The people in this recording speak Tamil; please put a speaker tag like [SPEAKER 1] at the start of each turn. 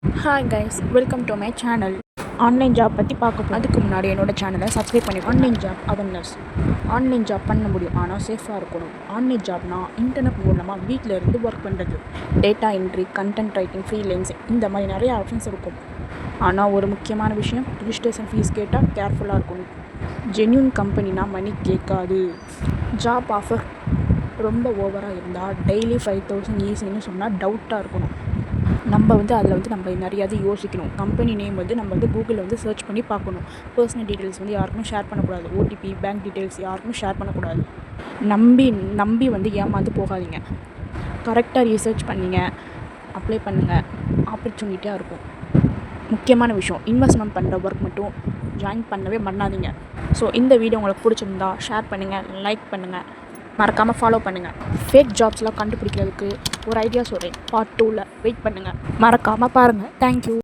[SPEAKER 1] Hi guys, welcome to my channel. Online job பற்றி பார்க்க போகிறோம். அதுக்கு முன்னாடி என்னோட சேனலை சப்ஸ்கிரைப் பண்ணி. Online job awareness. Online job பண்ண முடியும், ஆனால் சேஃபாக இருக்கணும். ஆன்லைன் ஜாப்னா இன்டர்நெட் மூலமாக வீட்டில் இருந்து ஒர்க் பண்ணுறது. Data entry, content writing, freelance, இந்த மாதிரி நிறைய ஆப்ஷன்ஸ் இருக்கும். ஆனால் ஒரு முக்கியமான விஷயம், ரிஜிஸ்ட்ரேஷன் ஃபீஸ் கேட்டால் கேர்ஃபுல்லாக இருக்கணும். ஜென்யூன் கம்பெனினா மணி கேட்காது. ஜாப் ஆஃபர் ரொம்ப ஓவராக இருந்தால் டெய்லி 5,000 ஈஸின்னு சொன்னால் டவுட்டாக இருக்கணும். அதில் நம்ம நிறையா யோசிக்கணும். கம்பெனி நேம் நம்ம கூகுளில் சர்ச் பண்ணி பார்க்கணும். பர்சனல் டீட்டெயில்ஸ் யாருக்குமே ஷேர் பண்ணக்கூடாது. ஓடிபி, பேங்க் டீட்டெயில்ஸ் யாருக்குமே ஷேர் பண்ணக்கூடாது. நம்பி ஏமாந்து போகாதீங்க. கரெக்டாக ரீசர்ச் பண்ணிங்க, அப்ளை பண்ணுங்கள். ஆப்பர்ச்சுனிட்டியாக இருக்கும். முக்கியமான விஷயம், இன்வெஸ்ட்மெண்ட் பண்ணுற ஒர்க் மட்டும் ஜாயின் பண்ணவே பண்ணாதீங்க. ஸோ இந்த வீடியோ உங்களுக்கு பிடிச்சிருந்தா ஷேர் பண்ணுங்கள், லைக் பண்ணுங்கள், மறக்காமல் ஃபாலோ பண்ணுங்கள். ஃபேக் ஜாப்ஸ்லாம் கண்டுபிடிக்கிறதுக்கு ஒரு ஐடியா சொல்கிறேன். பார்ட் 2ல் வெயிட் பண்ணுங்கள். மறக்காமல் பாருங்கள். தேங்க்யூ.